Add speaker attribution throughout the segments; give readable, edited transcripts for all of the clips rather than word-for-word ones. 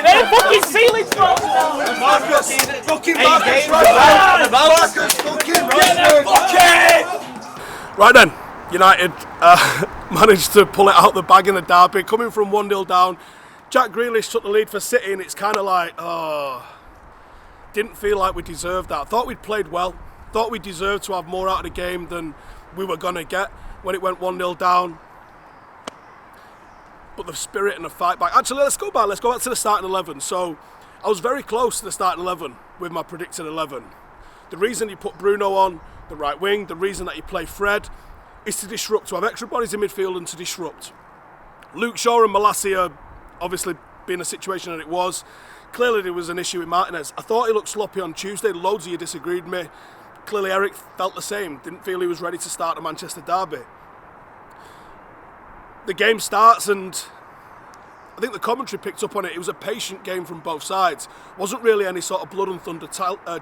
Speaker 1: They're fucking ceiling dropped.
Speaker 2: Marcus fucking Rashford. Right then, United managed to pull it out the bag in the derby, coming from 1-0 down. Jack Grealish took the lead for City, and it's kind of like, didn't feel like we deserved that. Thought we'd played well, thought we deserved to have more out of the game than we were going to get when it went 1-0 down. But the spirit and the fight back. Actually, let's go back to the starting 11. So I was very close to the starting 11 with my predicted 11. The reason you put Bruno on the right wing, the reason that you play Fred, is to disrupt, to have extra bodies in midfield and to disrupt. Luke Shaw and Malacia, obviously being a situation that it was, clearly there was an issue with Martinez. I thought he looked sloppy on Tuesday. Loads of you disagreed with me. Clearly Erik felt the same. Didn't feel he was ready to start the Manchester derby. The game starts, and I think the commentary picked up on it. It was a patient game from both sides. Wasn't really any sort of blood and thunder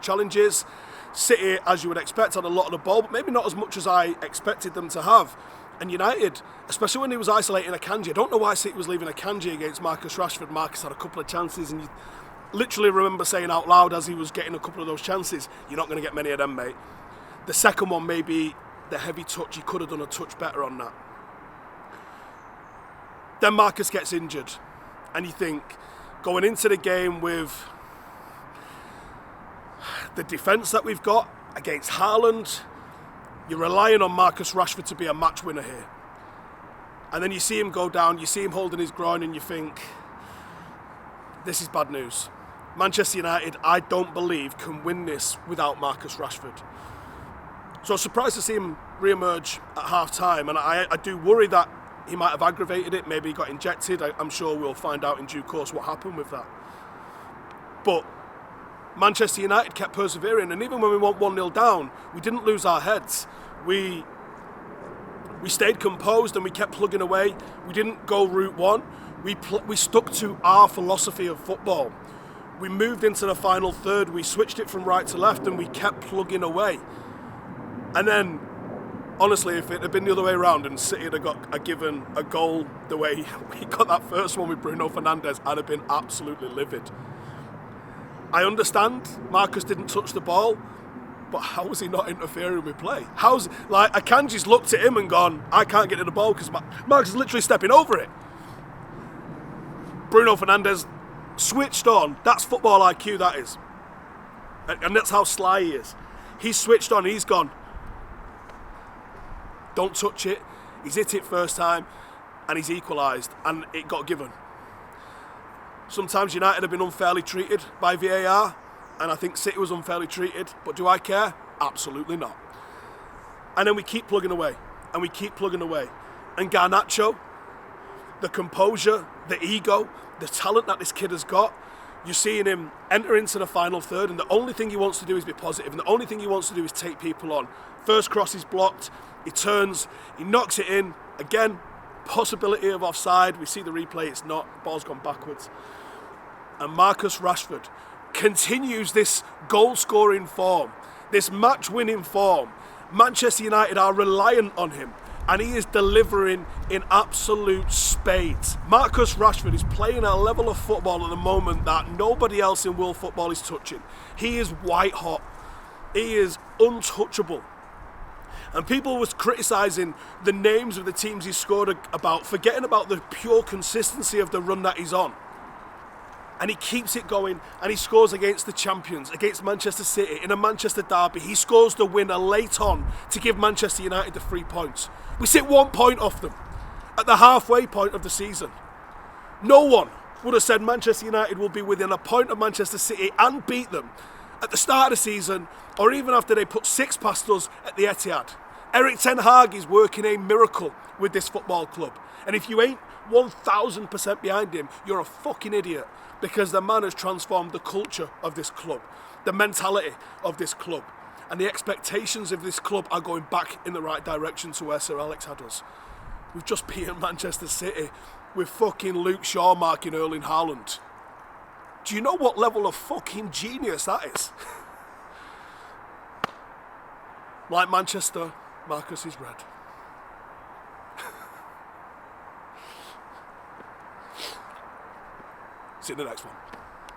Speaker 2: challenges. City, as you would expect, had a lot of the ball, but maybe not as much as I expected them to have. And United, especially when he was isolating Akanji, I don't know why City was leaving Akanji against Marcus Rashford. Marcus had a couple of chances, and you literally remember saying out loud as he was getting a couple of those chances, you're not going to get many of them, mate. The second one, maybe the heavy touch, he could have done a touch better on that. Then Marcus gets injured, and you think, going into the game with the defence that we've got against Haaland, you're relying on Marcus Rashford to be a match winner here. And then you see him go down, you see him holding his groin, and you think, this is bad news. Manchester United, I don't believe, can win this without Marcus Rashford. So I was surprised to see him re-emerge at half-time, and I do worry that he might have aggravated it, maybe he got injected. I'm sure we'll find out in due course what happened with that. But Manchester United kept persevering, and even when we went 1-0 down, we didn't lose our heads. We stayed composed and we kept plugging away. We didn't go route one. We stuck to our philosophy of football. We moved into the final third. We switched it from right to left, and we kept plugging away. And then, honestly, if it had been the other way around and City had got given a goal the way we got that first one with Bruno Fernandes, I'd have been absolutely livid. I understand Marcus didn't touch the ball, but how was he not interfering with play? Akanji's looked at him and gone, I can't get to the ball because Marcus is literally stepping over it. Bruno Fernandes switched on. That's football IQ, that is. And that's how sly he is. He's switched on, he's gone, don't touch it. He's hit it first time, and he's equalised, and it got given. Sometimes United have been unfairly treated by VAR, and I think City was unfairly treated, but do I care? Absolutely not. And then we keep plugging away, and we keep plugging away. And Garnacho, the composure, the ego, the talent that this kid has got, you're seeing him enter into the final third, and the only thing he wants to do is be positive, and the only thing he wants to do is take people on. First cross is blocked, he turns, he knocks it in, again, possibility of offside, we see the replay, it's not, ball's gone backwards. And Marcus Rashford continues this goal-scoring form, this match-winning form. Manchester United are reliant on him, and he is delivering in absolute spades. Marcus Rashford is playing at a level of football at the moment that nobody else in world football is touching. He is white hot. He is untouchable. And people was criticising the names of the teams he scored about, forgetting about the pure consistency of the run that he's on. And he keeps it going, and he scores against the champions, against Manchester City, in a Manchester derby. He scores the winner late on to give Manchester United the 3 points. We sit 1 point off them at the halfway point of the season. No one would have said Manchester United will be within a point of Manchester City and beat them at the start of the season, or even after they put 6 past us at the Etihad. Erik Ten Hag is working a miracle with this football club. And if you ain't 1000% behind him, you're a fucking idiot. Because the man has transformed the culture of this club, the mentality of this club, and the expectations of this club are going back in the right direction to where Sir Alex had us. We've just beaten Manchester City with fucking Luke Shaw marking Erling Haaland. Do you know what level of fucking genius that is? Like Manchester, Marcus is red. See you in the next one.